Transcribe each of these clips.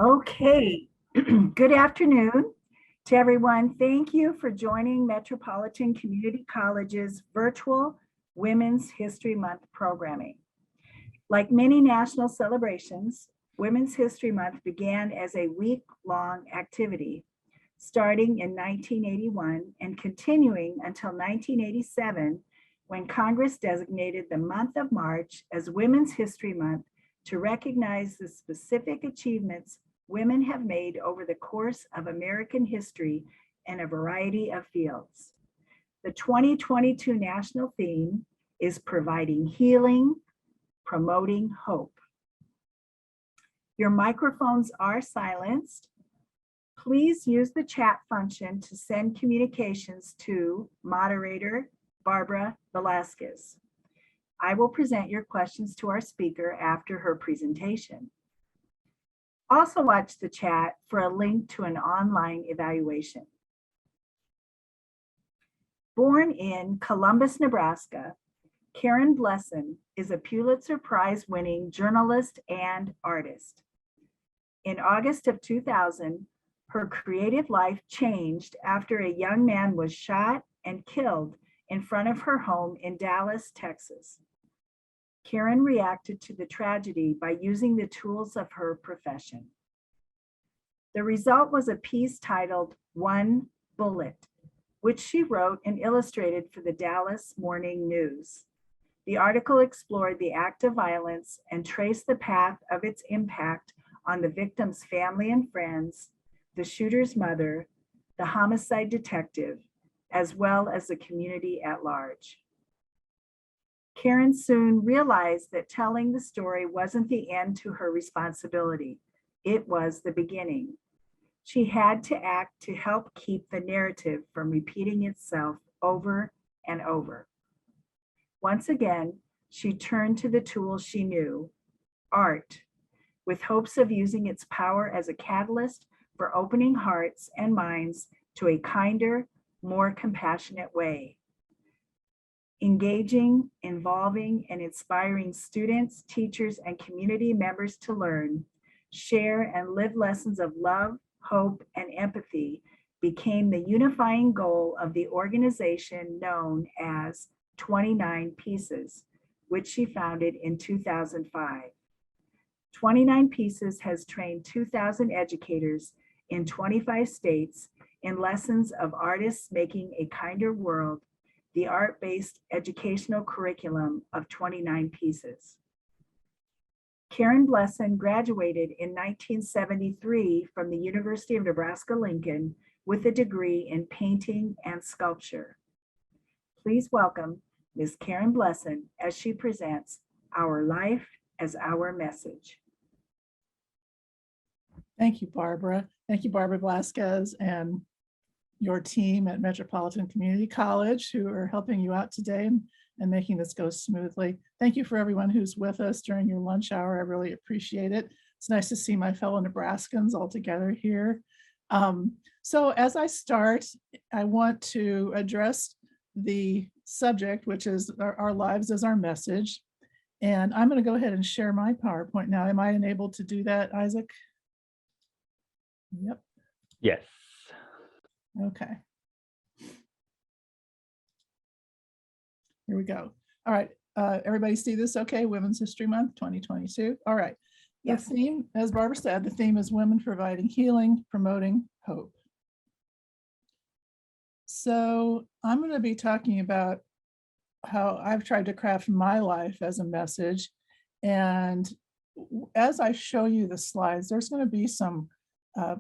Okay, good afternoon to everyone. Thank you for joining Metropolitan Community College's virtual Women's History Month programming. Like many national celebrations, Women's History Month began as a week-long activity, starting in 1981 and continuing until 1987, when Congress designated the month of March as Women's History Month to recognize the specific achievements women have made over the course of American history in a variety of fields. The 2022 national theme is providing healing, promoting hope. Your microphones are silenced. Please use the chat function to send communications to moderator Barbara Velasquez. I will present your questions to our speaker after her presentation. Also watch the chat for a link to an online evaluation. Born in Columbus, Nebraska, Karen Blesson is a Pulitzer Prize-winning journalist and artist. In August of 2000, her creative life changed after a young man was shot and killed in front of her home in Dallas, Texas. Karen reacted to the tragedy by using the tools of her profession. The result was a piece titled "One Bullet," which she wrote and illustrated for the Dallas Morning News. The article explored the act of violence and traced the path of its impact on the victim's family and friends, the shooter's mother, the homicide detective, as well as the community at large. Karen soon realized that telling the story wasn't the end to her responsibility. It was the beginning. She had to act to help keep the narrative from repeating itself over and over. Once again, she turned to the tools she knew, art, with hopes of using its power as a catalyst for opening hearts and minds to a kinder, more compassionate way. Engaging, involving, and inspiring students, teachers, and community members to learn, share, and live lessons of love, hope, and empathy became the unifying goal of the organization known as 29 Pieces, which she founded in 2005. 29 Pieces has trained 2,000 educators in 25 states in lessons of artists making a kinder world, the art-based educational curriculum of 29 Pieces. Karen Blesson graduated in 1973 from the University of Nebraska-Lincoln with a degree in painting and sculpture. Please welcome Ms. Karen Blesson as she presents Our Life as Our Message. Thank you, Barbara. Thank you, Barbara Velasquez, and your team at Metropolitan Community College who are helping you out today and making this go smoothly. Thank you for everyone who's with us during your lunch hour. I really appreciate it. It's nice to see my fellow Nebraskans all together here. So as I start, I want to address the subject, which is our lives as our message. And I'm going to go ahead and share my PowerPoint now. Am I enabled to do that, Isaac? Yep. Yes. Okay. Here we go. All right. Everybody see this okay? Women's History Month 2022. All right. Yes. The theme, as Barbara said, the theme is women providing healing, promoting hope. So I'm going to be talking about how I've tried to craft my life as a message. And as I show you the slides, there's going to be some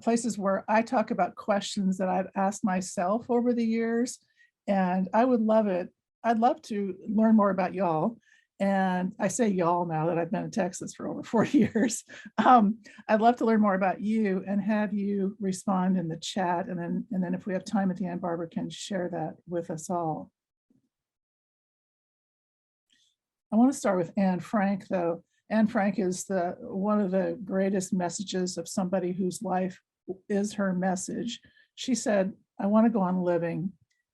places where I talk about questions that I've asked myself over the years, and I would love it. I'd love to learn more about y'all. And I say y'all now that I've been in Texas for over 40 years. I'd love to learn more about you and have you respond in the chat. And then if we have time at the end, Barbara can share that with us all. I want to start with Anne Frank, though. Anne Frank is one of the greatest messages of somebody whose life is her message. She said, "I want to go on living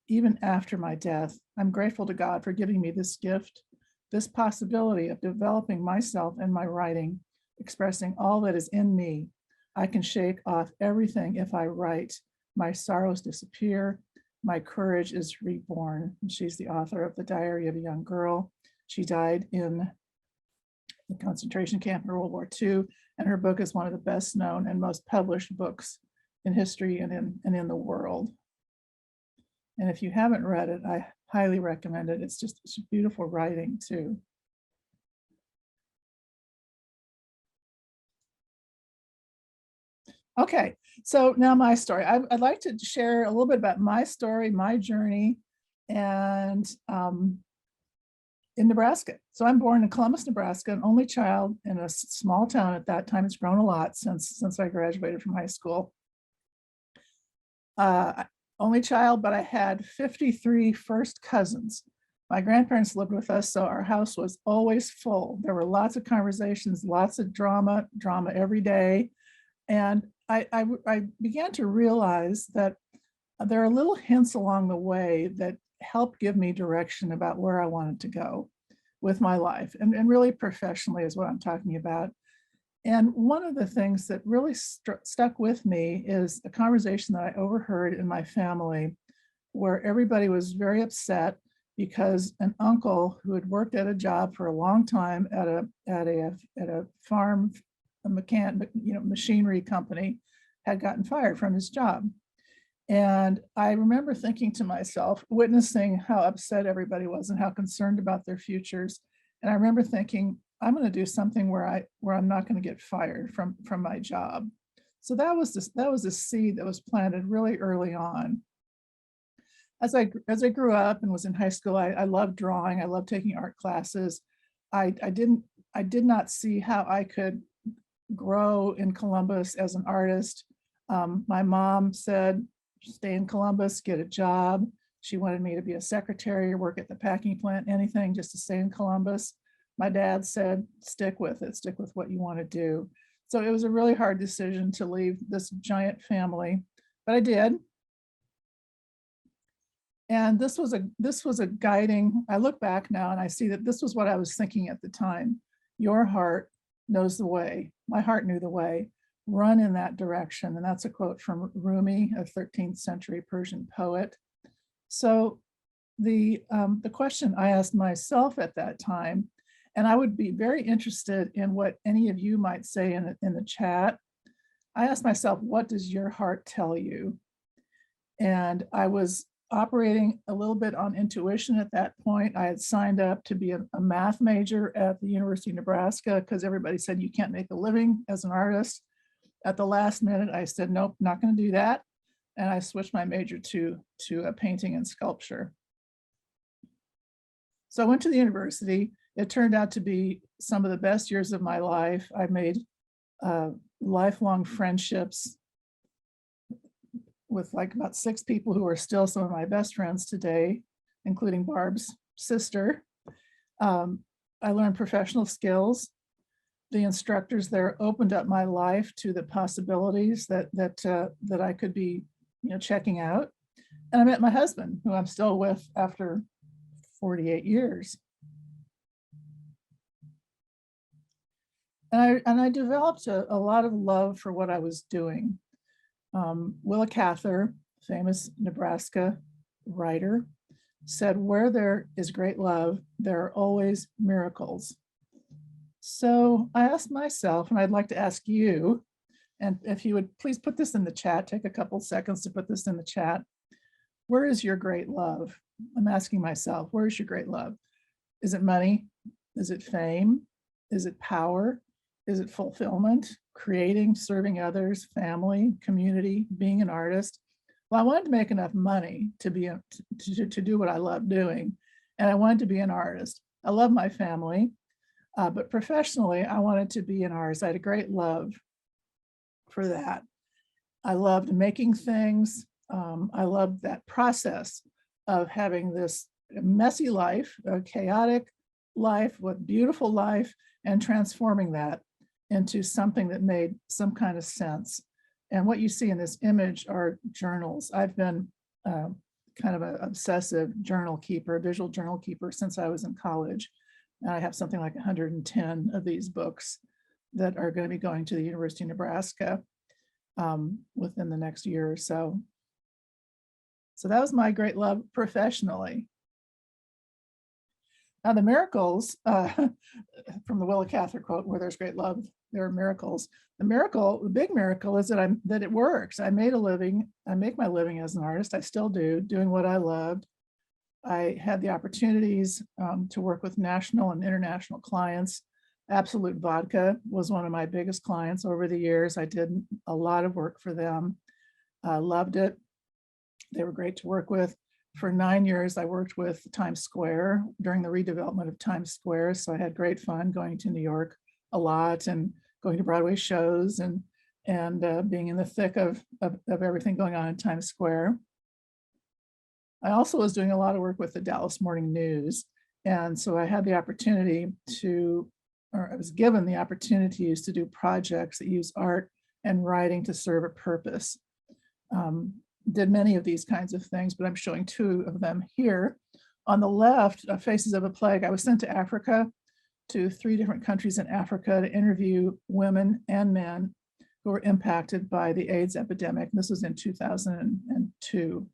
even after my death. I'm grateful to God for giving me this gift, this possibility of developing myself and my writing, expressing all that is in me. I can shake off everything if I write. My sorrows disappear. My courage is reborn. And she's the author of The Diary of a Young Girl. She died in the concentration camp in World War II, and her book is one of the best known and most published books in history and in the world. And if you haven't read it, I highly recommend it. It's beautiful writing too. Okay, so now my story. I'd like to share a little bit about my story, my journey, and in Nebraska. So I'm born in Columbus, Nebraska, an only child in a small town at that time. It's grown a lot since I graduated from high school. Only child, but I had 53 first cousins. My grandparents lived with us, so our house was always full. There were lots of conversations, lots of drama every day. And I began to realize that there are little hints along the way that helped give me direction about where I wanted to go with my life, and really professionally is what I'm talking about. And one of the things that really stuck with me is a conversation that I overheard in my family where everybody was very upset because an uncle who had worked at a job for a long time at a farm, machinery company, had gotten fired from his job. And I remember thinking to myself, witnessing how upset everybody was and how concerned about their futures. And I remember thinking, I'm going to do something where I'm not going to get fired from my job. So that was a seed that was planted really early on. As I grew up and was in high school, I loved drawing. I loved taking art classes. I did not see how I could grow in Columbus as an artist. My mom said, stay in Columbus, get a job. She wanted me to be a secretary or work at the packing plant, anything just to stay in Columbus. My dad said, stick with it, stick with what you want to do. So it was a really hard decision to leave this giant family, but I did. And this was a guiding, I look back now and I see that this was what I was thinking at the time. Your heart knows the way. My heart knew the way. Run in that direction. And that's a quote from Rumi, a 13th century Persian poet. So the question I asked myself at that time, and I would be very interested in what any of you might say in the chat. I asked myself, what does your heart tell you? And I was operating a little bit on intuition at that point. I had signed up to be a math major at the University of Nebraska because everybody said you can't make a living as an artist. At the last minute, I said, nope, not going to do that. And I switched my major to painting and sculpture. So I went to the university. It turned out to be some of the best years of my life. I made lifelong friendships with like about 6 people who are still some of my best friends today, including Barb's sister. I learned professional skills. The instructors there opened up my life to the possibilities that I could be, checking out. And I met my husband, who I'm still with after 48 years. And I developed a lot of love for what I was doing. Willa Cather, famous Nebraska writer, said, where there is great love, there are always miracles. So I asked myself, and I'd like to ask you, and if you would please put this in the chat, take a couple seconds to put this in the chat. Where is your great love? I'm asking myself, where is your great love? Is it money? Is it fame? Is it power? Is it fulfillment, creating, serving others, family, community, being an artist? Well, I wanted to make enough money to do what I love doing, and I wanted to be an artist. I love my family, but professionally, I wanted to be an artist. I had a great love for that. I loved making things. I loved that process of having this messy life, a chaotic life, with beautiful life, and transforming that into something that made some kind of sense. And what you see in this image are journals. I've been kind of an obsessive journal keeper, visual journal keeper since I was in college. And I have something like 110 of these books that are going to be going to the University of Nebraska. within the next year or so. So that was my great love professionally. Now the miracles, from the Willa Cather quote, where there's great love, there are miracles. The big miracle is that it works. I made a living. I make my living as an artist. I still do, doing what I loved. I had the opportunities to work with national and international clients. Absolute Vodka was one of my biggest clients over the years. I did a lot of work for them. I loved it. They were great to work with. For 9 years, I worked with Times Square during the redevelopment of Times Square. So I had great fun going to New York a lot and going to Broadway shows and being in the thick of everything going on in Times Square. I also was doing a lot of work with the Dallas Morning News. And so I had the opportunity I was given the opportunities to do projects that use art and writing to serve a purpose. Did many of these kinds of things, but I'm showing two of them here. On the left, Faces of a Plague, I was sent to Africa, to 3 different countries in Africa to interview women and men who were impacted by the AIDS epidemic. This was in 2002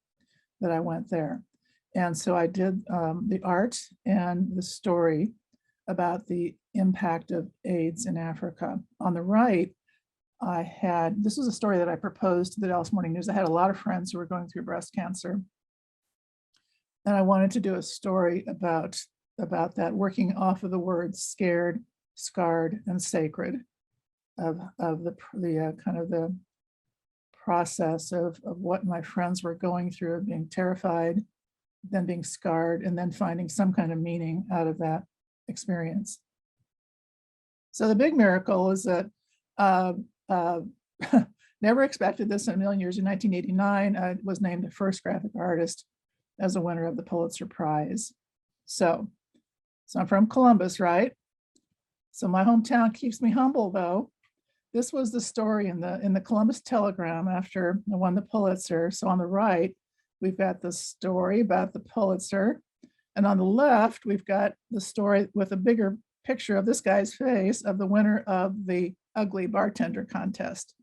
that I went there. And so I did the art and the story about the impact of AIDS in Africa. On the right, this was a story that I proposed to the Dallas Morning News. I had a lot of friends who were going through breast cancer. And I wanted to do a story about that, working off of the words scared, scarred, and sacred of the kind of the process of what my friends were going through, of being terrified, then being scarred, and then finding some kind of meaning out of that experience. So the big miracle is that never expected this in a million years. In 1989, I was named the first graphic artist as a winner of the Pulitzer Prize. So I'm from Columbus, right? So my hometown keeps me humble, though. This was the story in the Columbus Telegram after I won the Pulitzer. So on the right, we've got the story about the Pulitzer. And on the left, we've got the story with a bigger picture of this guy's face of the winner of the ugly bartender contest.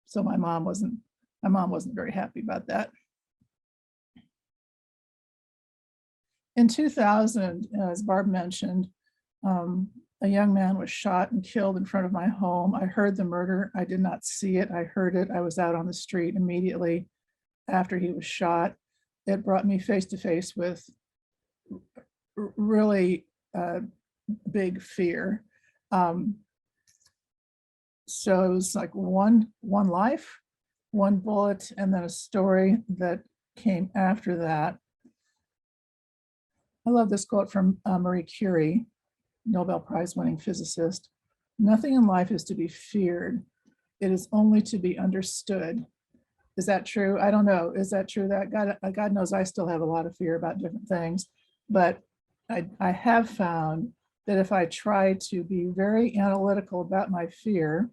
So my mom wasn't very happy about that. In 2000, as Barb mentioned, a young man was shot and killed in front of my home. I heard the murder. I did not see it. I heard it. I was out on the street immediately after he was shot. It brought me face to face with really big fear. So it was like one life, one bullet, and then a story that came after that. I love this quote from Marie Curie, Nobel Prize winning physicist. "Nothing in life is to be feared. It is only to be understood." Is that true? I don't know. Is that true? That God knows I still have a lot of fear about different things, but I have found that if I try to be very analytical about my fear,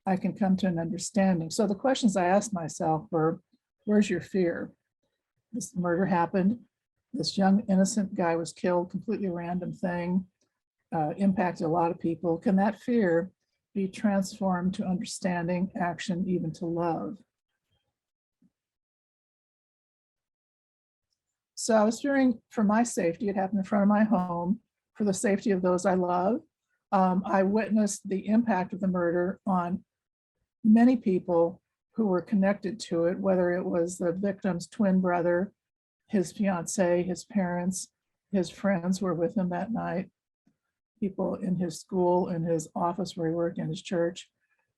I can come to an understanding. So the questions I asked myself were, where's your fear? This murder happened. This young innocent guy was killed, completely random thing, impacted a lot of people. Can that fear be transformed to understanding, action, even to love? So I was fearing for my safety. It happened in front of my home, for the safety of those I love. I witnessed the impact of the murder on many people who were connected to it, whether it was the victim's twin brother, his fiance, his parents, his friends who were with him that night, people in his school, in his office where he worked, in his church.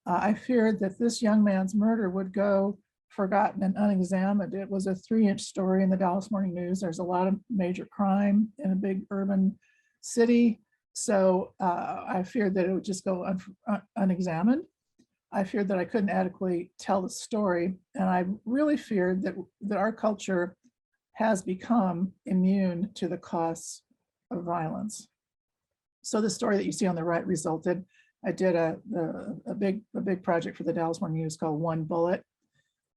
I feared that this young man's murder would go forgotten and unexamined. It was a 3-inch story in the Dallas Morning News. There's a lot of major crime in a big urban city. So I feared that it would just go unexamined. I feared that I couldn't adequately tell the story. And I really feared that our culture has become immune to the costs of violence. So the story that you see on the right resulted, I did a big project for the Dallas Morning News called One Bullet.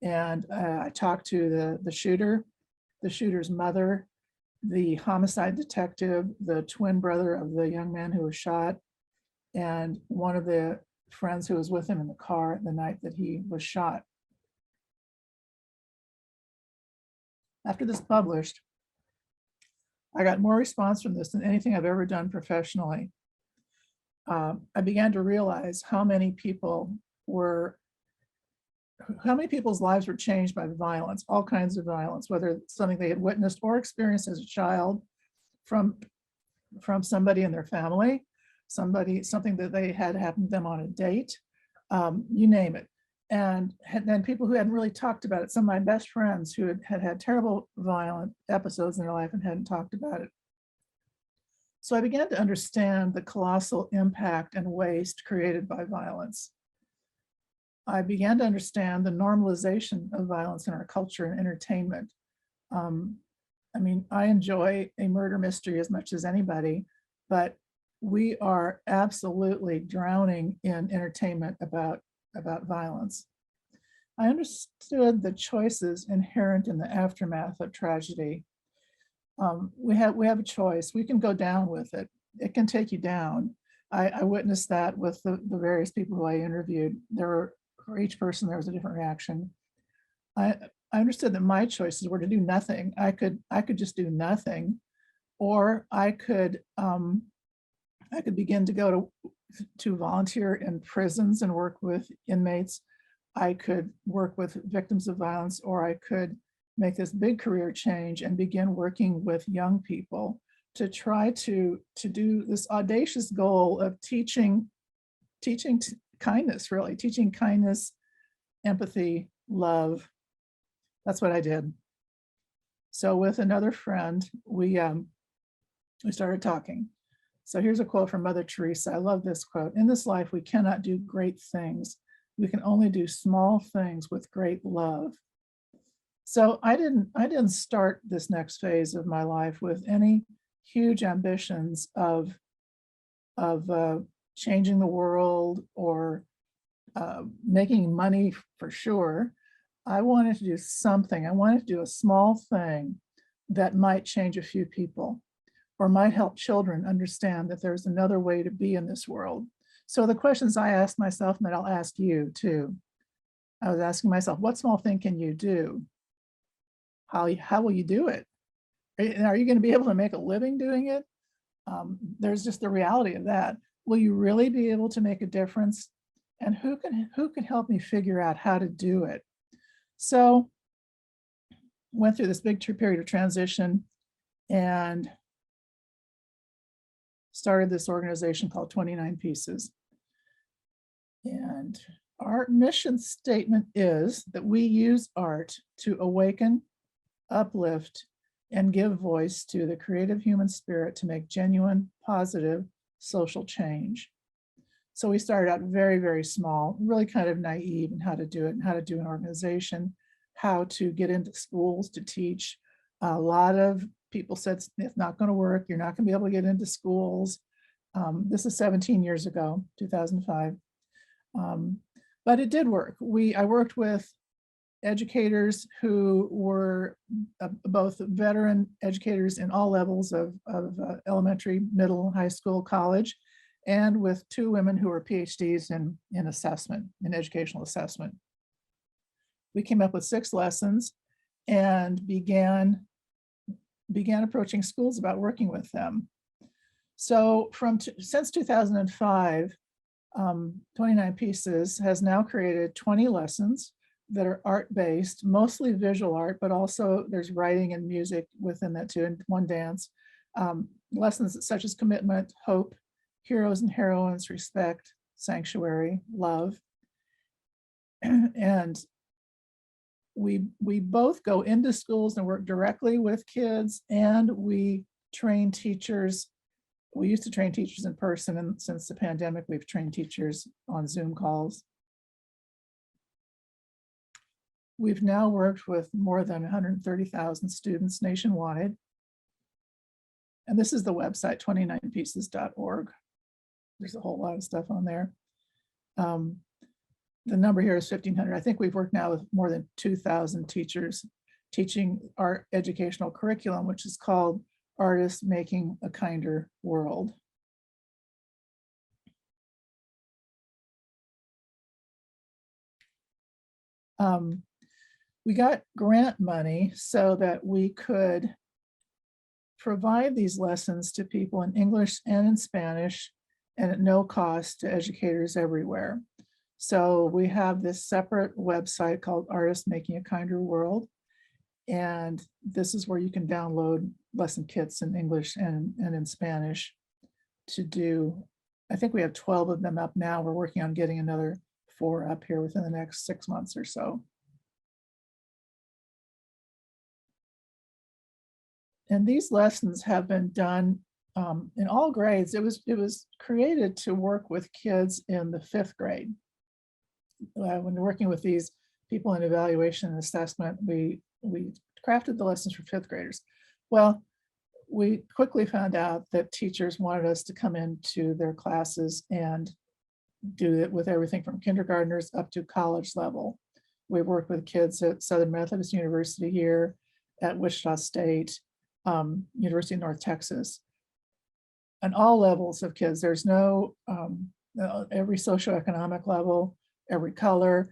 And I talked to the shooter, the shooter's mother, the homicide detective, the twin brother of the young man who was shot, and one of the friends who was with him in the car the night that he was shot. After this published, I got more response from this than anything I've ever done professionally. I began to realize how many people's lives were changed by violence, all kinds of violence, whether it's something they had witnessed or experienced as a child from somebody in their family, something that they had happened to them on a date, you name it. And then people who hadn't really talked about it, some of my best friends who had terrible violent episodes in their life and hadn't talked about it. So I began to understand the colossal impact and waste created by violence. I began to understand the normalization of violence in our culture and entertainment. I mean, I enjoy a murder mystery as much as anybody, but we are absolutely drowning in entertainment about violence. I understood the choices inherent in the aftermath of tragedy. We have a choice. We can go down with it. It can take you down. I witnessed that with the various people who I interviewed. For each person, there was a different reaction. I understood that my choices were to do nothing. I could just do nothing, or I could begin to go to volunteer in prisons and work with inmates. I could work with victims of violence, or I could make this big career change and begin working with young people to try to do this audacious goal of teaching kindness, really teaching kindness, empathy, love. That's what I did. So with another friend, we started talking. So here's a quote from Mother Teresa. I love this quote. "In this life, we cannot do great things. We can only do small things with great love." So I didn't start this next phase of my life with any huge ambitions of changing the world or making money for sure. I wanted to do something. I wanted to do a small thing that might change a few people or might help children understand that there's another way to be in this world. So the questions I asked myself, and that I'll ask you too, I was asking myself, what small thing can you do? How will you do it? Are you going to be able to make a living doing it? There's just the reality of that. Will you really be able to make a difference? And who can help me figure out how to do it? So went through this big period of transition and started this organization called 29 Pieces. And our mission statement is that we use art to awaken, uplift, and give voice to the creative human spirit to make genuine, positive social change. So we started out very, very small, really kind of naive in how to do it and how to do an organization, how to get into schools to teach. A lot of people said it's not going to work. You're not going to be able to get into schools. This is 17 years ago, 2005. But it did work. I worked with educators who were both veteran educators in all levels of elementary, middle, high school, college, and with two women who were PhDs in assessment, in educational assessment. We came up with 6 lessons and began approaching schools about working with them. So since 2005, 29 Pieces has now created 20 lessons that are art-based, mostly visual art, but also there's writing and music within that too, and one dance. Lessons such as commitment, hope, heroes and heroines, respect, sanctuary, love. And we both go into schools and work directly with kids, and we train teachers. We used to train teachers in person, and since the pandemic, we've trained teachers on Zoom calls. We've now worked with more than 130,000 students nationwide. And this is the website, 29pieces.org. There's a whole lot of stuff on there. The number here is 1,500. I think we've worked now with more than 2,000 teachers teaching our educational curriculum, which is called Artists Making a Kinder World. We got grant money so that we could provide these lessons to people in English and in Spanish and at no cost to educators everywhere. So we have this separate website called Artists Making a Kinder World. And this is where you can download lesson kits in English and in Spanish to do. I think we have 12 of them up now. We're working on getting another 4 up here within the next 6 months or so. And these lessons have been done in all grades. It was created to work with kids in the 5th grade. When working with these people in evaluation and assessment, we crafted the lessons for 5th graders. Well, we quickly found out that teachers wanted us to come into their classes and do it with everything from kindergartners up to college level. We worked with kids at Southern Methodist University here, at Wichita State, University of North Texas, and all levels of kids. There's no, every socioeconomic level, every color.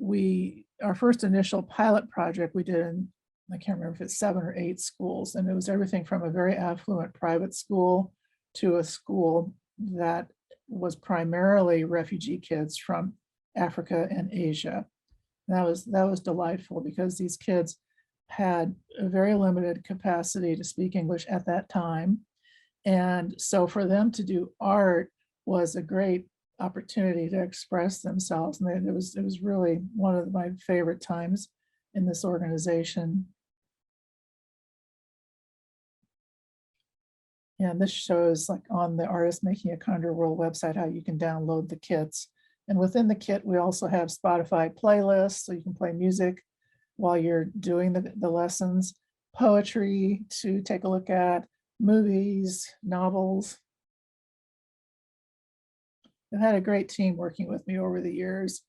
Our first initial pilot project we did in, I can't remember if it's 7 or 8 schools, and it was everything from a very affluent private school to a school that was primarily refugee kids from Africa and Asia. That was delightful because these kids had a very limited capacity to speak English at that time. And so for them to do art was a great opportunity to express themselves. And it was really one of my favorite times in this organization. And this shows, like, on the Artists Making a Kinder World website, how you can download the kits. And within the kit, we also have Spotify playlists, so you can play music while you're doing the lessons, poetry to take a look at, movies, novels. I've had a great team working with me over the years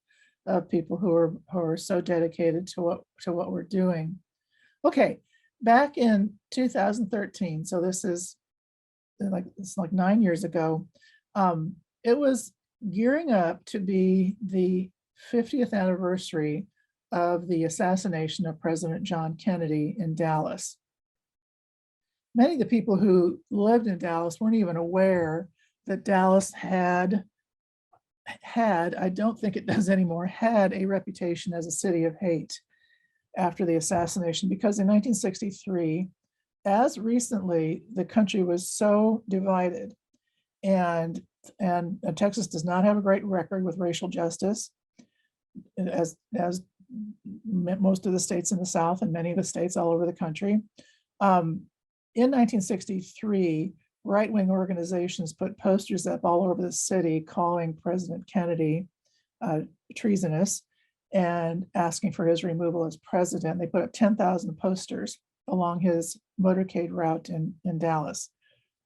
of people who are so dedicated to what we're doing. Okay, back in 2013, so this is like 9 years ago, it was gearing up to be the 50th anniversary of the assassination of President John Kennedy in Dallas. Many of the people who lived in Dallas weren't even aware that Dallas had, I don't think it does anymore, had a reputation as a city of hate after the assassination, because in 1963, as recently, the country was so divided, and Texas does not have a great record with racial justice, as most of the states in the South and many of the states all over the country. In 1963, right-wing organizations put posters up all over the city calling President Kennedy treasonous and asking for his removal as president. They put up 10,000 posters along his motorcade route in Dallas.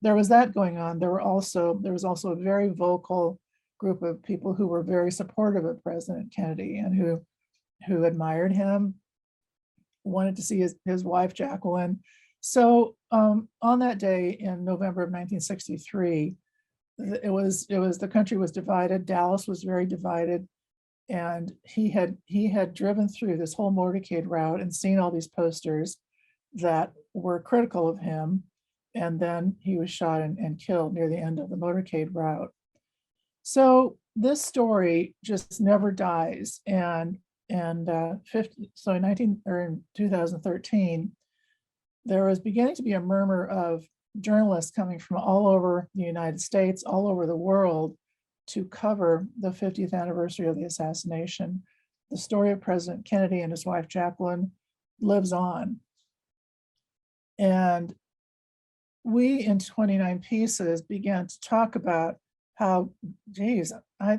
There was that going on. There was also a very vocal group of people who were very supportive of President Kennedy and who admired him, wanted to see his wife, Jacqueline. So on that day in November of 1963, the country was divided. Dallas was very divided. And he had driven through this whole motorcade route and seen all these posters that were critical of him. And then he was shot and killed near the end of the motorcade route. So this story just never dies. And in 2013, there was beginning to be a murmur of journalists coming from all over the United States, all over the world, to cover the 50th anniversary of the assassination. The story of President Kennedy and his wife Jacqueline lives on. And we, in 29 Pieces, began to talk about how, geez, I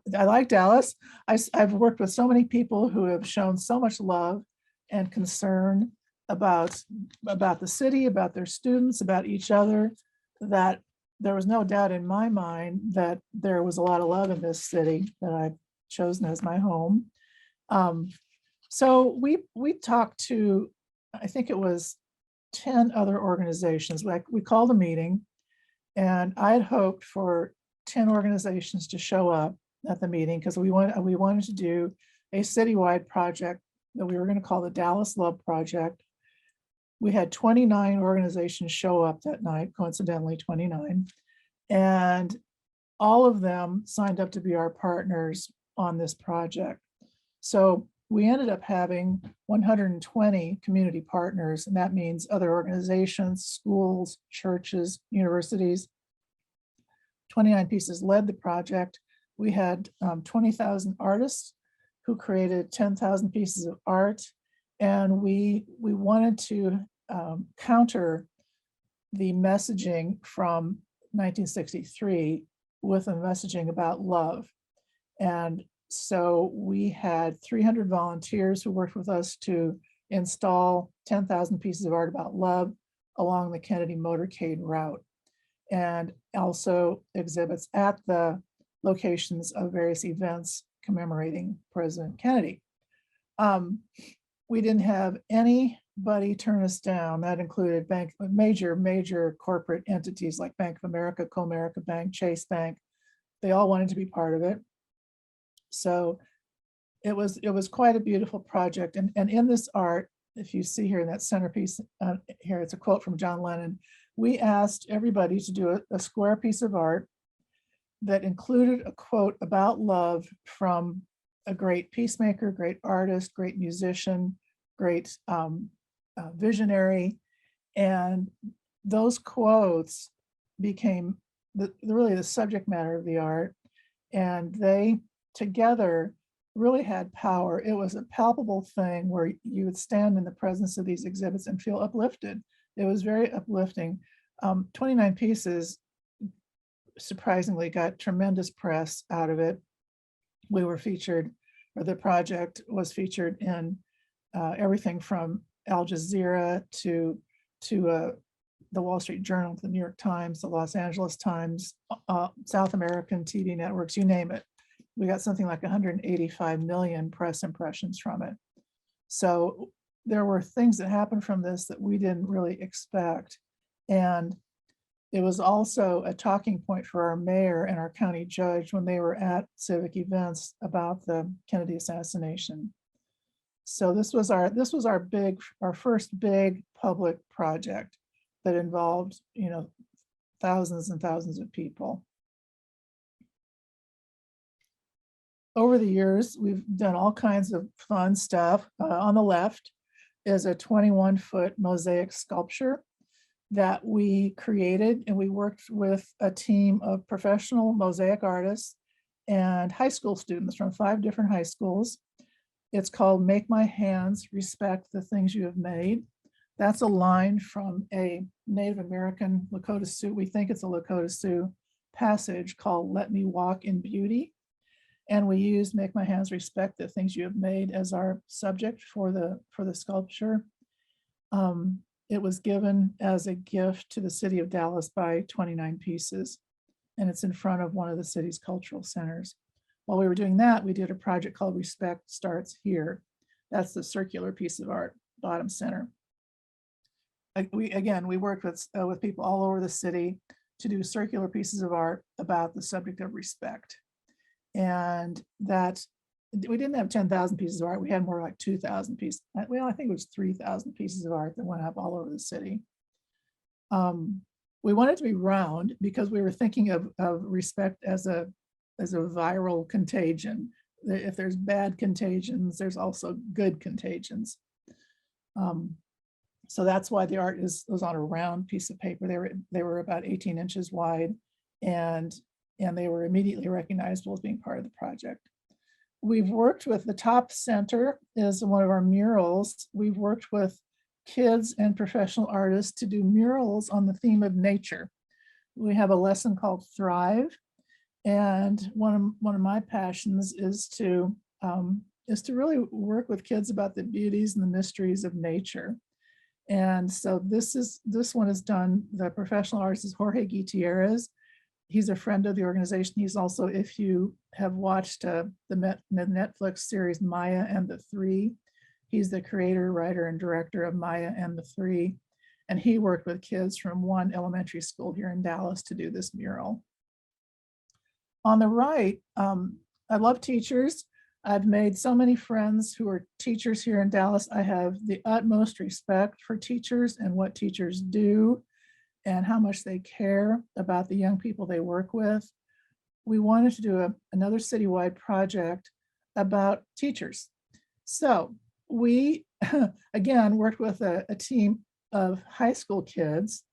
like Dallas. I've worked with so many people who have shown so much love and concern about the city, about their students, about each other, that there was no doubt in my mind that there was a lot of love in this city that I've chosen as my home. So we talked to, I think it was 10 other organizations. We called a meeting, and I had hoped for 10 organizations to show up at the meeting because we wanted to do a citywide project that we were going to call the Dallas Love Project. We had 29 organizations show up that night, coincidentally 29, and all of them signed up to be our partners on this project. So we ended up having 120 community partners, and that means other organizations, schools, churches, universities. 29 Pieces led the project. We had 20,000 artists who created 10,000 pieces of art, and we wanted to counter the messaging from 1963 with a messaging about love. And so we had 300 volunteers who worked with us to install 10,000 pieces of art about love along the Kennedy motorcade route, and also exhibits at the locations of various events commemorating President Kennedy. We didn't have anybody turn us down. That included major corporate entities like Bank of America, Comerica Bank, Chase Bank. They all wanted to be part of it. So it was quite a beautiful project. And in this art, if you see here in that centerpiece, here it's a quote from John Lennon. We asked everybody to do a square piece of art that included a quote about love from a great peacemaker, great artist, great musician, great visionary. And those quotes became really the subject matter of the art. And they together really had power. It was a palpable thing where you would stand in the presence of these exhibits and feel uplifted. It was very uplifting. 29 Pieces surprisingly got tremendous press out of it. We were featured, or the project was featured in everything from Al Jazeera to the Wall Street Journal, the New York Times, the Los Angeles Times, South American TV networks, you name it. We got something like 185 million press impressions from it. So there were things that happened from this that we didn't really expect. And it was also a talking point for our mayor and our county judge when they were at civic events about the Kennedy assassination. So this was our first big public project that involved, thousands and thousands of people. Over the years, we've done all kinds of fun stuff. On the left is a 21-foot mosaic sculpture that we created, and we worked with a team of professional mosaic artists and high school students from 5 different high schools. It's called "Make My Hands Respect the Things You Have Made." That's a line from a Native American Lakota Sioux, we think it's a Lakota Sioux passage called "Let Me Walk in Beauty." And we used "Make My Hands Respect the Things You Have Made" as our subject for the sculpture. It was given as a gift to the city of Dallas by 29 Pieces, and it's in front of one of the city's cultural centers. While we were doing that, we did a project called "Respect Starts Here." That's the circular piece of art, bottom center. We worked with people all over the city to do circular pieces of art about the subject of respect. And that we didn't have 10,000 pieces of art. We had more like 2,000 pieces. Well, I think it was 3,000 pieces of art that went up all over the city. We wanted to be round because we were thinking of respect as a viral contagion. If there's bad contagions, there's also good contagions. So that's why the art was on a round piece of paper. They were about 18 inches wide, and they were immediately recognizable as being part of the project. We've worked with, the top center is one of our murals. We've worked with kids and professional artists to do murals on the theme of nature. We have a lesson called Thrive. And one of my passions is to really work with kids about the beauties and the mysteries of nature. And so this one is done, the professional artist is Jorge Gutierrez. He's a friend of the organization. He's also, if you have watched the Netflix series Maya and the Three, he's the creator, writer, and director of Maya and the Three. And he worked with kids from one elementary school here in Dallas to do this mural. On the right, I love teachers. I've made so many friends who are teachers here in Dallas. I have the utmost respect for teachers and what teachers do and how much they care about the young people they work with. We wanted to do another citywide project about teachers. So we, again, worked with a team of high school kids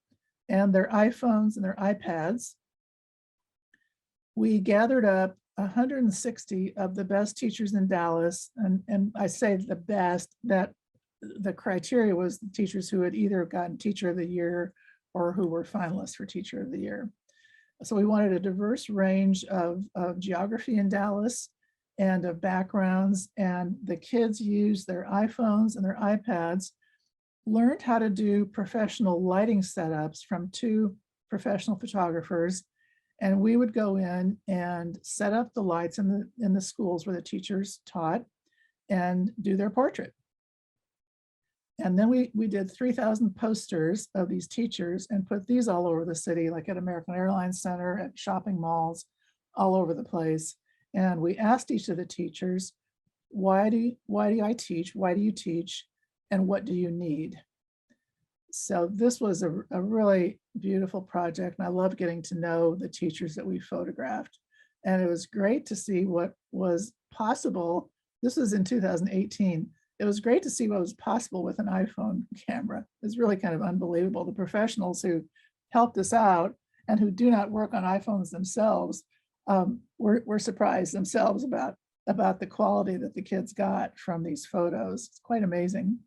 and their iPhones and their iPads. We gathered up 160 of the best teachers in Dallas. And I say the best, that the criteria was the teachers who had either gotten Teacher of the Year or who were finalists for Teacher of the Year. So we wanted a diverse range of geography in Dallas and of backgrounds, and the kids used their iPhones and their iPads, learned how to do professional lighting setups from 2 professional photographers, and we would go in and set up the lights in the schools where the teachers taught and do their portrait. And then we did 3,000 posters of these teachers and put these all over the city, like at American Airlines Center, at shopping malls, all over the place. And we asked each of the teachers, why do I teach? Why do you teach? And what do you need? So this was a really beautiful project. And I loved getting to know the teachers that we photographed. And it was great to see what was possible. This was in 2018. It was great to see what was possible with an iPhone camera. It's really kind of unbelievable. The professionals who helped us out and who do not work on iPhones themselves were surprised themselves about the quality that the kids got from these photos. It's quite amazing.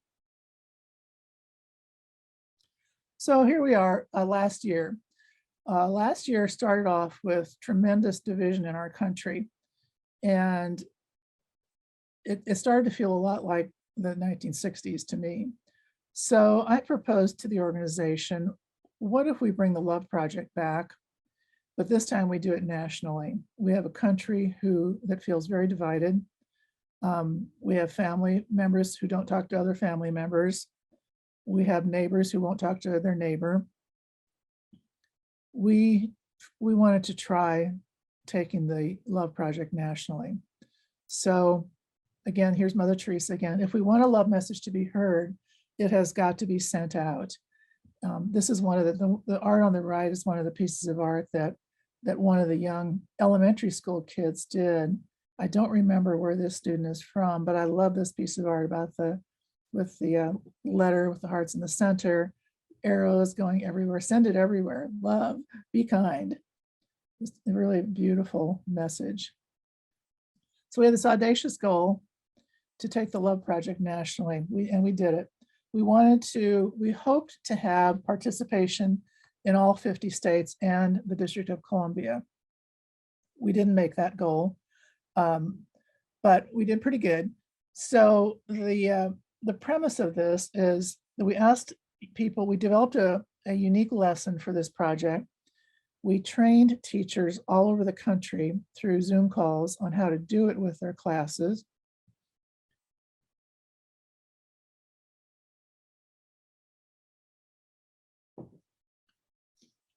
So here we are last year. Last year started off with tremendous division in our country. And it started to feel a lot like the 1960s to me. So I proposed to the organization, what if we bring the Love Project back, but this time we do it nationally? We have a country that feels very divided. We have family members who don't talk to other family members. We have neighbors who won't talk to their neighbor. We wanted to try taking the Love Project nationally. So again, here's Mother Teresa again. If we want a love message to be heard, it has got to be sent out. This is one of the art on the right is one of the pieces of art that one of the young elementary school kids did. I don't remember where this student is from, but I love this piece of art about with the letter with the hearts in the center, arrows going everywhere, send it everywhere, love, be kind. It's a really beautiful message. So we had this audacious goal to take the Love Project nationally, and we did it. We hoped to have participation in all 50 states and the District of Columbia. We didn't make that goal, but we did pretty good. So the premise of this is that we asked people, we developed a unique lesson for this project. We trained teachers all over the country through Zoom calls on how to do it with their classes.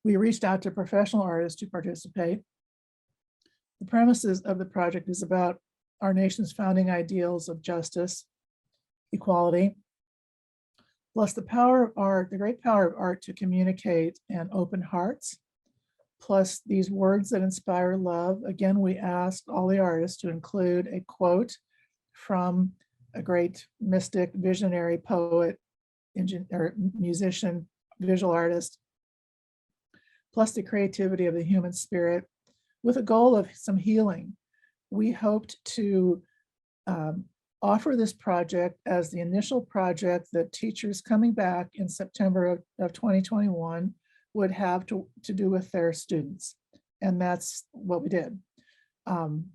We reached out to professional artists to participate. The premises of the project is about our nation's founding ideals of justice, equality, plus the power of art, the great power of art to communicate and open hearts, plus these words that inspire love. Again, we asked all the artists to include a quote from a great mystic, visionary poet, musician, visual artist, plus the creativity of the human spirit, with a goal of some healing. We hoped to offer this project as the initial project that teachers coming back in September of 2021 would have to do with their students. And that's what we did. And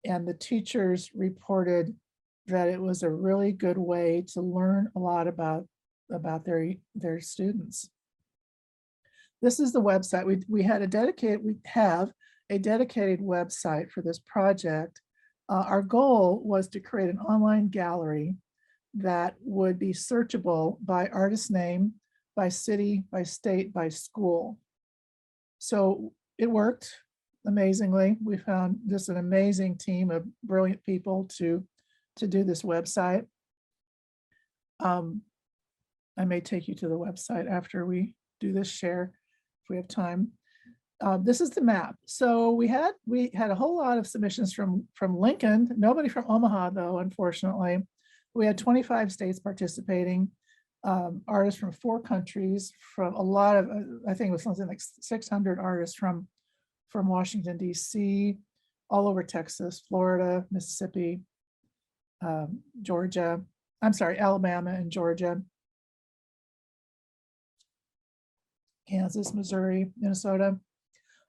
the teachers reported that it was a really good way to learn a lot about their students. This is the website. We have a dedicated website for this project. Our goal was to create an online gallery that would be searchable by artist name, by city, by state, by school. So it worked. amazingly. We found just an amazing team of brilliant people to do this website. I may take you to the website after we do this share, if we have time. This is the map. So we had a whole lot of submissions from Lincoln, nobody from Omaha though, unfortunately. We had 25 states participating, artists from 4 countries, from a lot of, I think it was something like 600 artists from Washington, DC, all over Texas, Florida, Mississippi, Georgia, I'm sorry, Alabama and Georgia, Kansas, Missouri, Minnesota.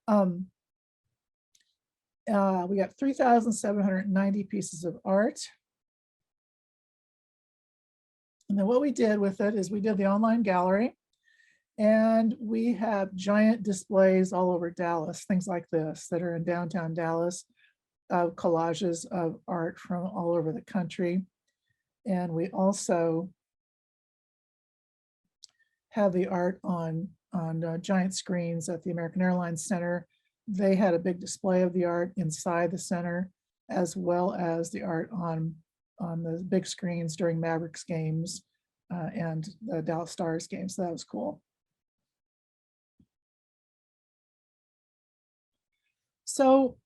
We got 3,790 pieces of art. And then what we did with it is we did the online gallery, and we have giant displays all over Dallas, things like this that are in downtown Dallas, collages of art from all over the country. And we also have the art on giant screens at the American Airlines Center. They had a big display of the art inside the center, as well as the art on the big screens during Mavericks games and the Dallas Stars games. So that was cool. So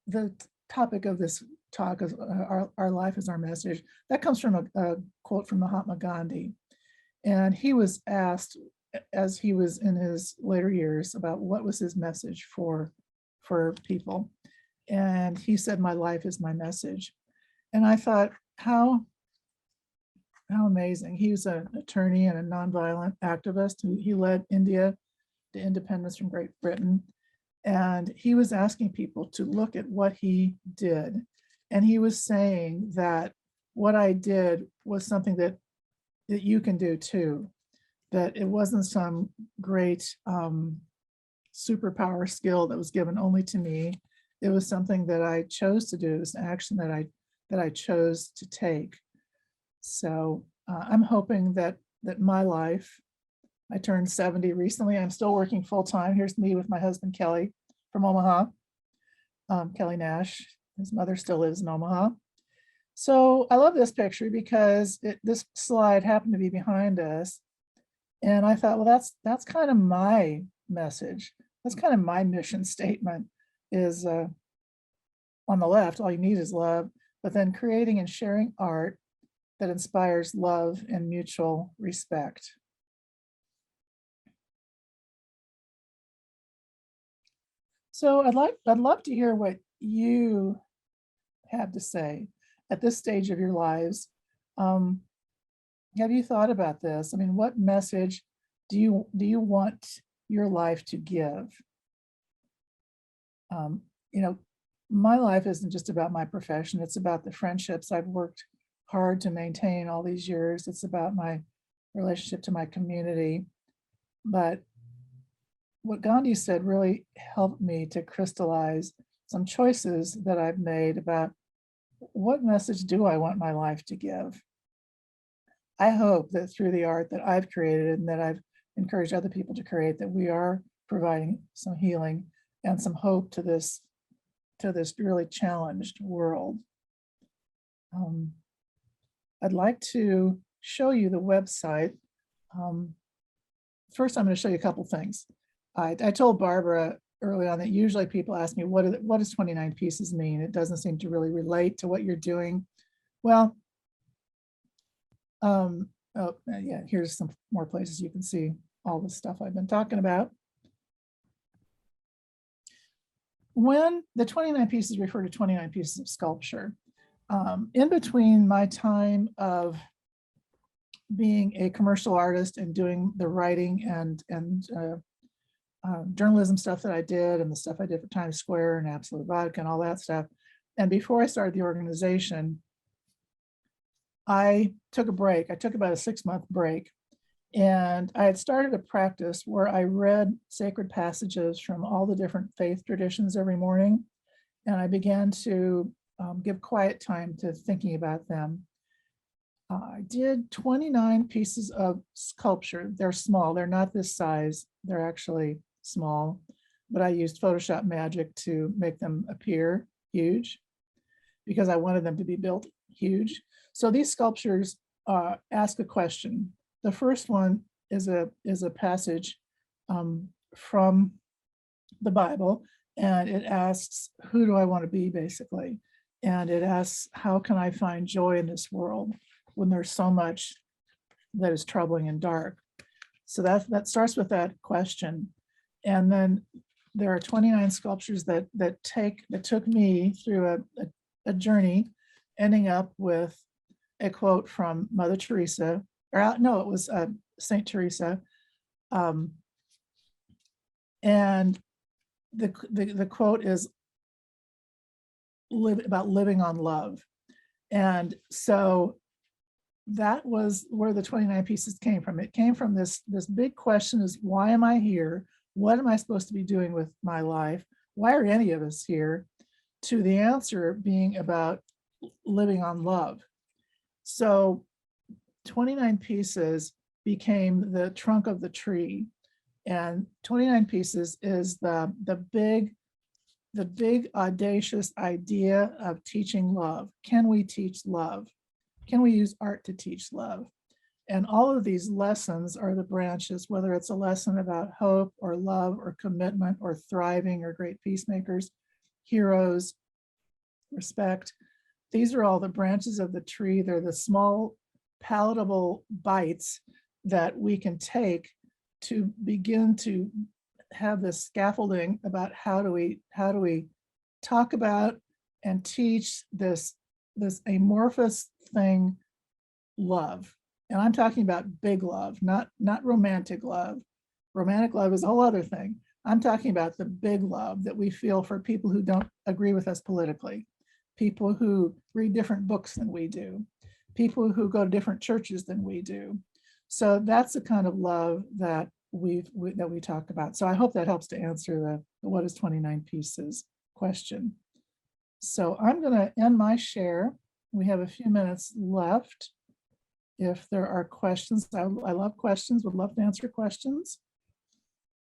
the topic of this talk is our life is our message. That comes from a quote from Mahatma Gandhi. And he was asked, as he was in his later years, about what was his message for people. And he said, "My life is my message." And I thought, how amazing. He was an attorney and a nonviolent activist. He led India to independence from Great Britain. And he was asking people to look at what he did. And he was saying that what I did was something that you can do too, that it wasn't some great superpower skill that was given only to me. It was something that I chose to do. It was an action that I chose to take. So I'm hoping that my life, I turned 70 recently. I'm still working full time. Here's me with my husband, Kelly, from Omaha, Kelly Nash. His mother still lives in Omaha. So I love this picture because this slide happened to be behind us. And I thought, well, that's kind of my message. That's kind of my mission statement is on the left, all you need is love, but then creating and sharing art that inspires love and mutual respect. So I'd love to hear what you have to say at this stage of your lives. Have you thought about this? I mean, what message do you want your life to give? You know, my life isn't just about my profession. It's about the friendships I've worked hard to maintain all these years. It's about my relationship to my community. But what Gandhi said really helped me to crystallize some choices that I've made about what message do I want my life to give. I hope that through the art that I've created and that I've encouraged other people to create, that we are providing some healing and some hope to this really challenged world. I'd like to show you the website. First, I'm going to show you a couple things. I told Barbara early on that usually people ask me, what does 29 pieces mean? It doesn't seem to really relate to what you're doing. Well, oh yeah, here's some more places you can see all the stuff I've been talking about. When the 29 pieces refer to 29 pieces of sculpture, in between my time of being a commercial artist and doing the writing and journalism stuff that I did and the stuff I did for Times Square and Absolute Vodka and all that stuff, and before I started the organization, I took a break. I took about a 6-month break, and I had started a practice where I read sacred passages from all the different faith traditions every morning, and I began to give quiet time to thinking about them. I did 29 pieces of sculpture. They're small. They're not this size. They're actually small. but I used Photoshop magic to make them appear huge because I wanted them to be built huge. So these sculptures ask a question. The first one is a passage from the Bible, and it asks, who do I want to be, basically? And it asks, how can I find joy in this world when there's so much that is troubling and dark? So that starts with that question. And then there are 29 sculptures that took me through a journey, ending up with a quote from Mother Teresa, or no, it was Saint Teresa. And the quote is about living on love. And so that was where the 29 pieces came from. It came from this big question is, why am I here? What am I supposed to be doing with my life? Why are any of us here? To the answer being about living on love. So 29 pieces became the trunk of the tree. And 29 pieces is the big audacious idea of teaching love. Can we teach love? Can we use art to teach love? And all of these lessons are the branches, whether it's a lesson about hope or love or commitment or thriving or great peacemakers, heroes, respect. These are all the branches of the tree. They're the small, palatable bites that we can take to begin to have this scaffolding about how do we talk about and teach this amorphous thing, love. And I'm talking about big love, not romantic love. Romantic love is a whole other thing. I'm talking about the big love that we feel for people who don't agree with us politically, people who read different books than we do, people who go to different churches than we do. So that's the kind of love that we talk about. So I hope that helps to answer the what is 29 pieces question. So I'm going to end my share. We have a few minutes left. If there are questions, I love questions, would love to answer questions.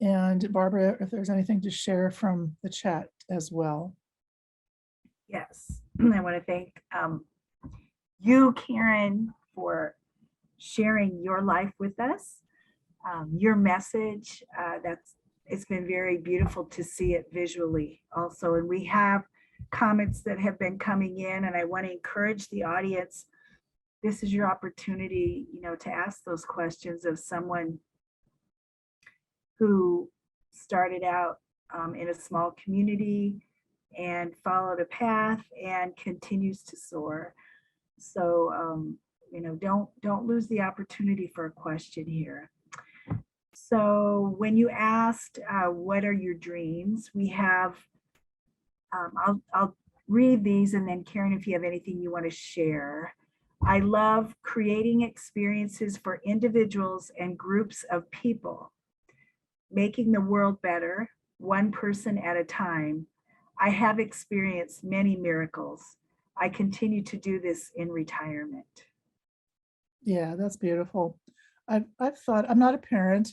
And Barbara, if there's anything to share from the chat as well. Yes, I want to thank you, Karen, for sharing your life with us, your message. It's been very beautiful to see it visually also. And we have comments that have been coming in, and I want to encourage the audience. This is your opportunity, to ask those questions of someone who started out in a small community and followed a path and continues to soar. So, don't lose the opportunity for a question here. So when you asked, what are your dreams? We have, I'll read these, and then Karen, if you have anything you want to share. I love creating experiences for individuals and groups of people, making the world better, one person at a time. I have experienced many miracles. I continue to do this in retirement. Yeah, that's beautiful. I've thought, I'm not a parent.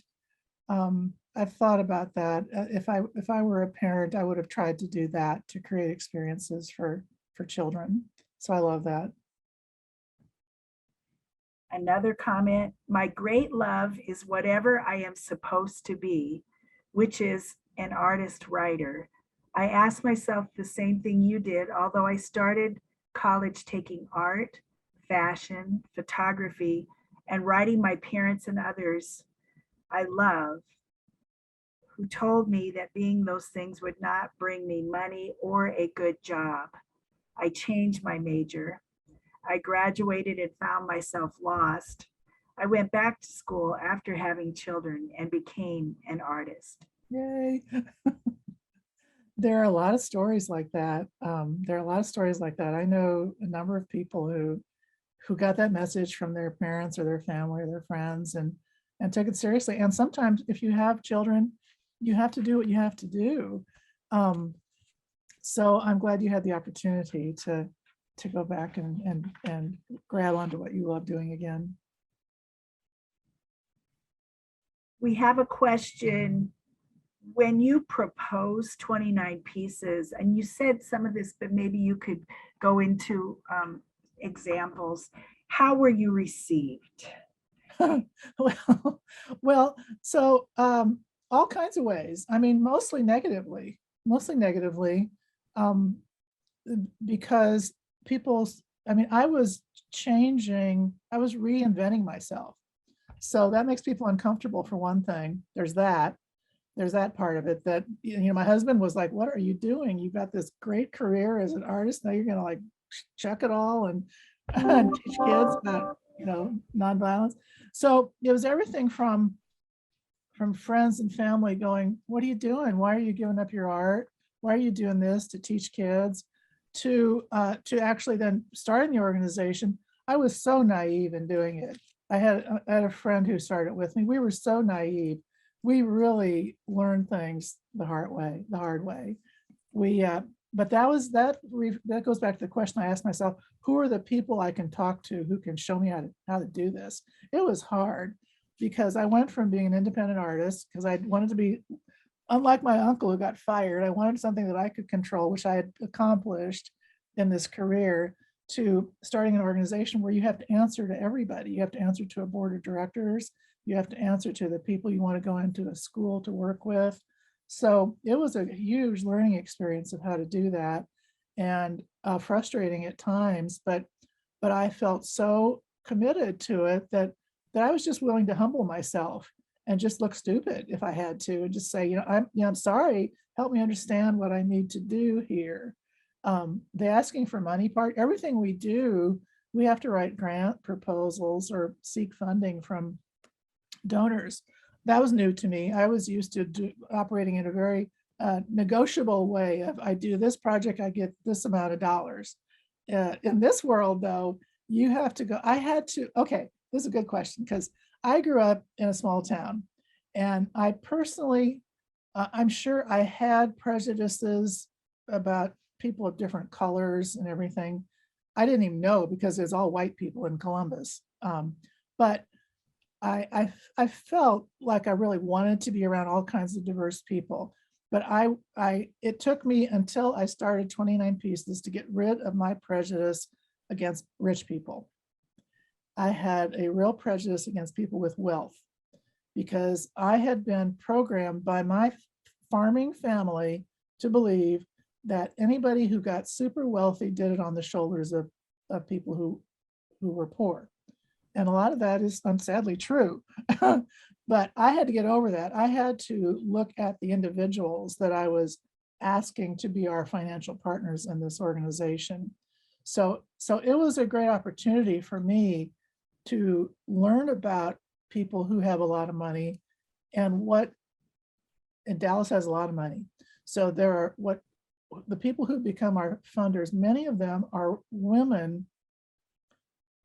I've thought about that. If I were a parent, I would have tried to do that, to create experiences for children. So I love that. Another comment, my great love is whatever I am supposed to be, which is an artist writer. I asked myself the same thing you did, although I started college taking art, fashion, photography, and writing my parents and others I love, who told me that being those things would not bring me money or a good job. I changed my major. I graduated and found myself lost. I went back to school after having children and became an artist. Yay. There are a lot of stories like that. I know a number of people who got that message from their parents or their family or their friends and took it seriously. And sometimes if you have children, you have to do what you have to do. So I'm glad you had the opportunity to go back and grab onto what you love doing again. We have a question when you proposed 29 pieces, and you said some of this, but maybe you could go into examples, how were you received? Well, well, so all kinds of ways. I mean, mostly negatively, um, because people's, I mean, I was reinventing myself. So that makes people uncomfortable for one thing. There's that part of it that, my husband was like, what are you doing? You've got this great career as an artist. Now you're going to like chuck it all and teach kids about, nonviolence. So it was everything from friends and family going, what are you doing? Why are you giving up your art? Why are you doing this to teach kids? To actually then starting the organization. I was so naive in doing it. I had a friend who started with me. We were so naive. We really learned things the hard way. We, but that goes back to the question I asked myself: who are the people I can talk to who can show me how to do this? It was hard because I went from being an independent artist because I wanted to be, unlike my uncle who got fired, I wanted something that I could control, which I had accomplished in this career, to starting an organization where you have to answer to everybody. You have to answer to a board of directors. You have to answer to the people you want to go into a school to work with. So it was a huge learning experience of how to do that, and frustrating at times, but I felt so committed to it that I was just willing to humble myself and just look stupid if I had to, and just say, I'm sorry, help me understand what I need to do here. The asking for money part, everything we do, we have to write grant proposals or seek funding from donors. That was new to me. I was used to operating in a very negotiable way of, I do this project, I get this amount of dollars. In this world though, you have to go, okay, this is a good question because I grew up in a small town, and I personally, I'm sure I had prejudices about people of different colors and everything. I didn't even know because it's all white people in Columbus. But I felt like I really wanted to be around all kinds of diverse people. But it took me until I started 29 Pieces to get rid of my prejudice against rich people. I had a real prejudice against people with wealth because I had been programmed by my farming family to believe that anybody who got super wealthy did it on the shoulders of people who were poor. And a lot of that is sadly true. But I had to get over that. I had to look at the individuals that I was asking to be our financial partners in this organization. So it was a great opportunity for me to learn about people who have a lot of money, and Dallas has a lot of money. So the people who become our funders, many of them are women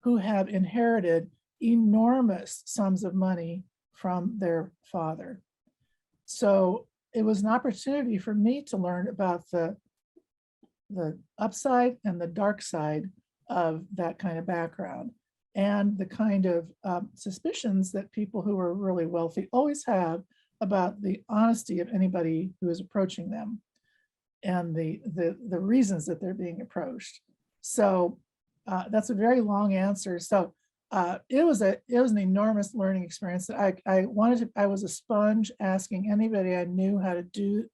who have inherited enormous sums of money from their father. So it was an opportunity for me to learn about the upside and the dark side of that kind of background, and the kind of suspicions that people who are really wealthy always have about the honesty of anybody who is approaching them, and the reasons that they're being approached. So that's a very long answer. So it was an enormous learning experience that I was a sponge, asking anybody I knew how to do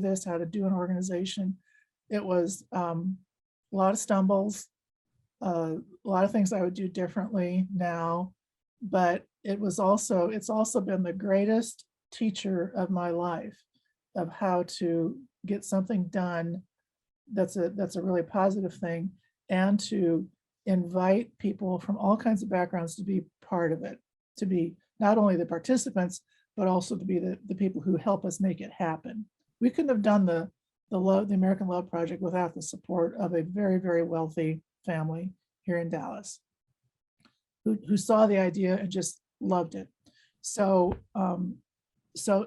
this, how to do an organization. It was a lot of stumbles, a lot of things I would do differently now, but it's also been the greatest teacher of my life of how to get something done that's a really positive thing, and to invite people from all kinds of backgrounds to be part of it, to be not only the participants, but also to be the people who help us make it happen. We couldn't have done the American Love Project without the support of a very, very wealthy family here in Dallas who saw the idea and just loved it. So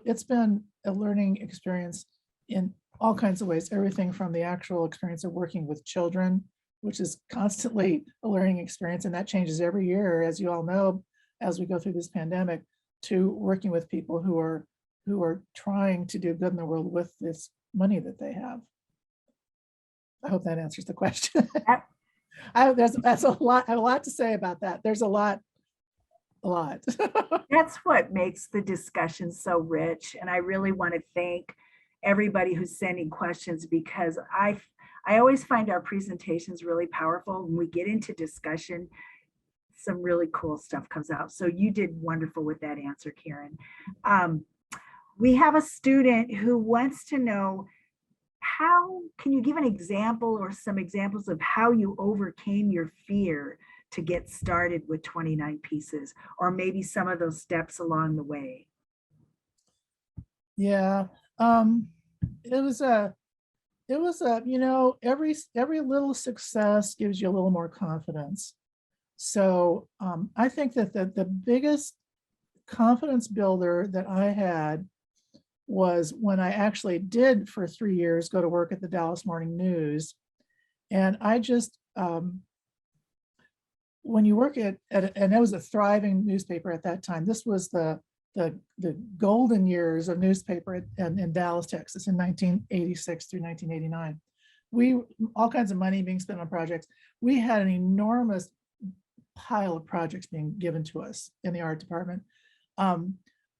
it's been a learning experience in all kinds of ways, everything from the actual experience of working with children, which is constantly a learning experience, and that changes every year, as you all know, as we go through this pandemic, to working with people who are who are trying to do good in the world with this money that they have. I hope that answers the question. That- That's a lot. I have a lot to say about that. There's a lot. That's what makes the discussion so rich. And I really want to thank everybody who's sending questions, because I always find our presentations really powerful. When we get into discussion, some really cool stuff comes out. So you did wonderful with that answer, Karen. We have a student who wants to know, how can you give an example or some examples of how you overcame your fear to get started with 29 pieces, or maybe some of those steps along the way? Yeah. It was a, every little success gives you a little more confidence. So I think that the biggest confidence builder that I had was when I actually did for 3 years go to work at the Dallas Morning News. And I just, when you work and it was a thriving newspaper at that time. This was the golden years of newspaper in Dallas, Texas in 1986 through 1989. All kinds of money being spent on projects. We had an enormous pile of projects being given to us in the art department.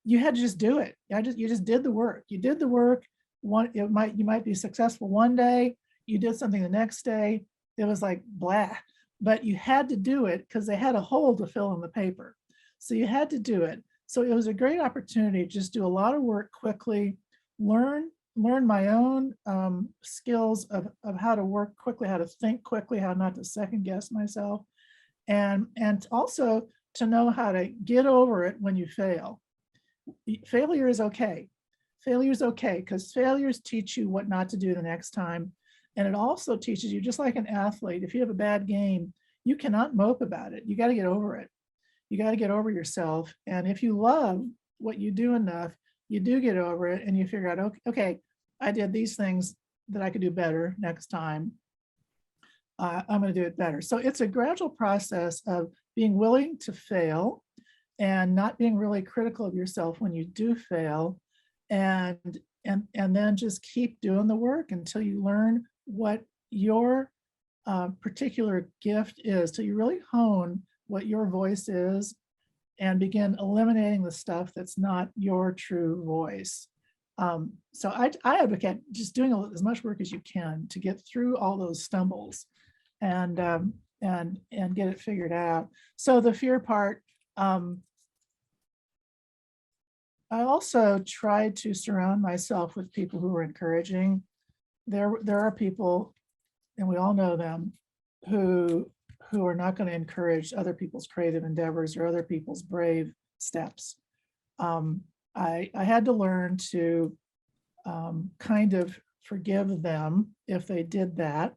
You had to just do it. You just did the work. You did the work. You might be successful one day. You did something the next day. It was like blah, but you had to do it because they had a hole to fill in the paper. So you had to do it. So it was a great opportunity to just do a lot of work quickly, learn my own skills of how to work quickly, how to think quickly, how not to second guess myself, and also to know how to get over it when you fail. Failure is okay. Failure is okay because failures teach you what not to do the next time. And it also teaches you, just like an athlete, if you have a bad game, you cannot mope about it. You got to get over it. You got to get over yourself. And if you love what you do enough, you do get over it and you figure out, okay, I did these things that I could do better next time. I'm going to do it better. So it's a gradual process of being willing to fail and not being really critical of yourself when you do fail, and then just keep doing the work until you learn what your particular gift is, till you really hone what your voice is and begin eliminating the stuff that's not your true voice. So I advocate just doing as much work as you can to get through all those stumbles and get it figured out. So the fear part, I also tried to surround myself with people who were encouraging. There are people, and we all know them, who are not going to encourage other people's creative endeavors or other people's brave steps. I had to learn to kind of forgive them if they did that,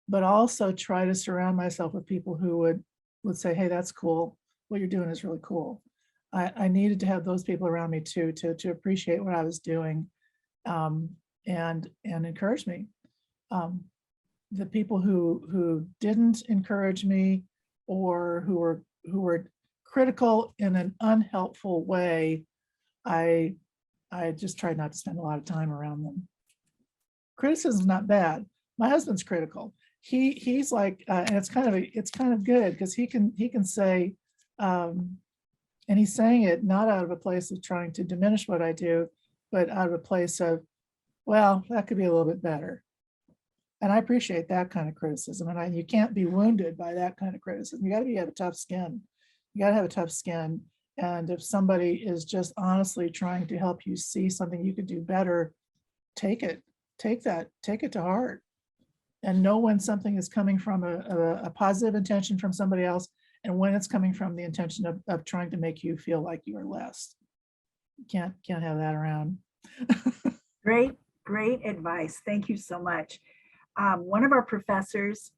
but also try to surround myself with people who would say, hey, that's cool. What you're doing is really cool. I needed to have those people around me too, to appreciate what I was doing, and encourage me. The people who didn't encourage me, or who were critical in an unhelpful way, I just tried not to spend a lot of time around them. Criticism is not bad. My husband's critical. He's like, and it's kind of good because he can say, and he's saying it not out of a place of trying to diminish what I do, but out of a place of, well, that could be a little bit better. And I appreciate that kind of criticism. And you can't be wounded by that kind of criticism. You got to have a tough skin. You got to have a tough skin. And if somebody is just honestly trying to help you see something you could do better, take it to heart, and know when something is coming from a positive intention from somebody else, and when it's coming from the intention of trying to make you feel like you are less. You can't have that around. Great advice. Thank you so much. One of our professors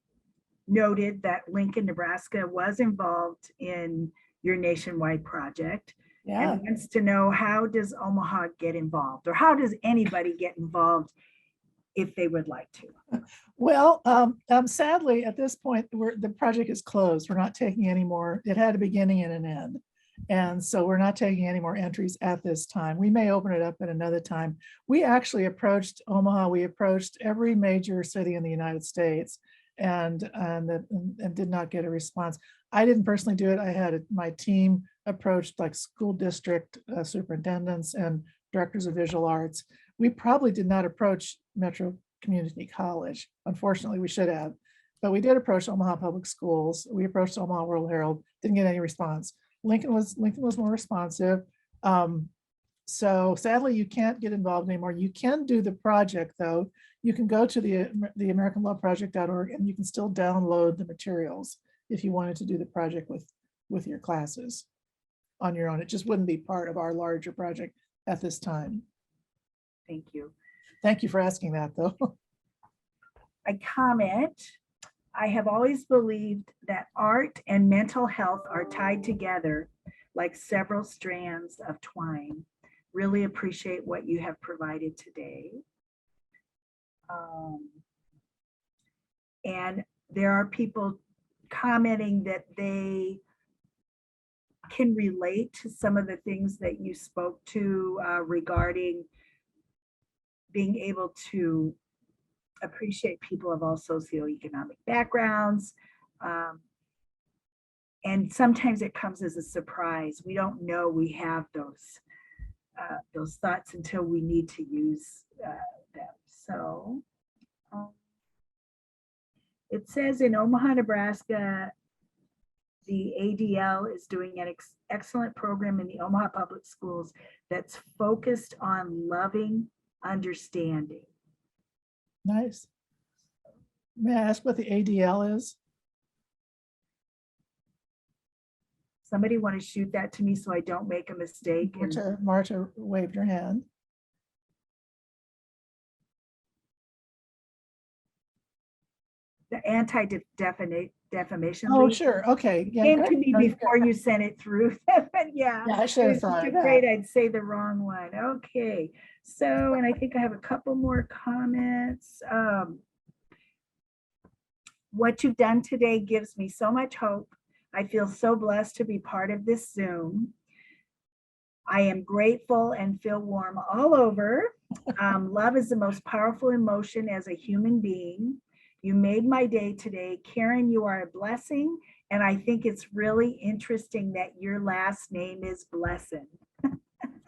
noted that Lincoln, Nebraska was involved in your nationwide project, Yeah. and wants to know, how does Omaha get involved, or how does anybody get involved if they would like to? Well, sadly, at this point, the project is closed. We're not taking any more. It had a beginning and an end. And so we're not taking any more entries at this time. We may open it up at another time. We actually approached Omaha. We approached every major city in the United States and did not get a response. I didn't personally do it. I had my team approached like school district superintendents and directors of visual arts. We probably did not approach Metro Community College. Unfortunately, we should have, but we did approach Omaha Public Schools. We approached Omaha World Herald, didn't get any response. Lincoln was more responsive. So sadly, you can't get involved anymore. You can do the project though. You can go to the AmericanLawProject.org and you can still download the materials if you wanted to do the project with your classes on your own. It just wouldn't be part of our larger project at this time. Thank you. Thank you for asking that though. I comment, I have always believed that art and mental health are tied together like several strands of twine. Really appreciate what you have provided today. And there are people commenting that they can relate to some of the things that you spoke to regarding being able to appreciate people of all socioeconomic backgrounds. And sometimes it comes as a surprise. We don't know we have those thoughts until we need to use them. So it says in Omaha, Nebraska, the ADL is doing an excellent program in the Omaha Public Schools that's focused on loving understanding. Nice. May I ask what the ADL is? Somebody want to shoot that to me so I don't make a mistake? Marta waved her hand. The anti-defamation. Oh, League sure. Okay. Yeah, came to me before you sent it through. But yeah, I should have thought of that. Afraid I'd say the wrong one. Okay. So, and I think I have a couple more comments. What you've done today gives me so much hope. I feel so blessed to be part of this Zoom. I am grateful and feel warm all over. Love is the most powerful emotion as a human being. You made my day today. Karen, you are a blessing. And I think it's really interesting that your last name is Blessin.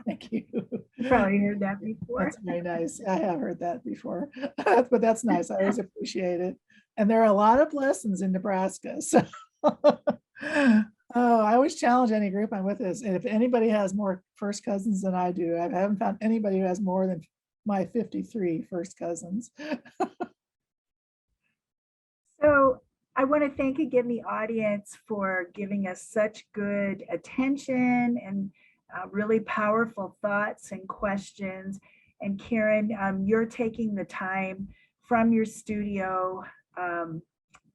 Thank you. You probably heard that before. That's very nice. I have heard that before, but that's nice. I always appreciate it. And there are a lot of lessons in Nebraska. So I always challenge any group I'm with is, and if anybody has more first cousins than I do, I haven't found anybody who has more than my 53 first cousins. So I want to thank again the audience for giving us such good attention and really powerful thoughts and questions. And Karen, you're taking the time from your studio.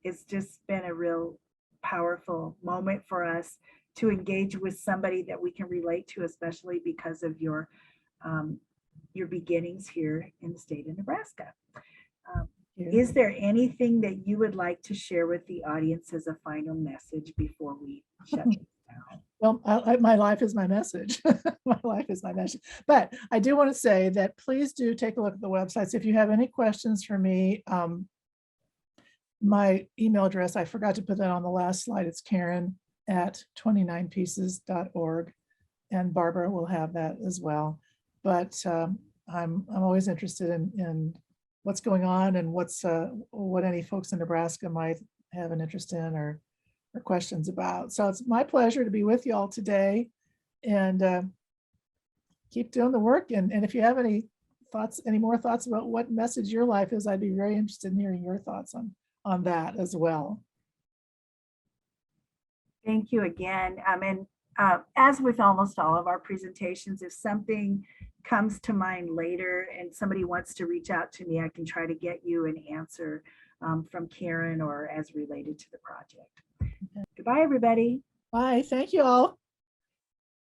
It's just been a real powerful moment for us to engage with somebody that we can relate to, especially because of your beginnings here in the state of Nebraska. Is there anything that you would like to share with the audience as a final message before we shut this down? Well, my life is my message. My life is my message. But I do want to say that please do take a look at the websites. If you have any questions for me, my email address, I forgot to put that on the last slide. It's Karen@29pieces.org, and Barbara will have that as well. But I'm always interested in what's going on and what any folks in Nebraska might have an interest in or questions about. So it's my pleasure to be with you all today, and keep doing the work. And if you have any more thoughts about what message your life is, I'd be very interested in hearing your thoughts on that as well. Thank you again. And as with almost all of our presentations, if something comes to mind later and somebody wants to reach out to me, I can try to get you an answer from Karen or as related to the project. Okay. Goodbye, everybody. Bye. Thank you all.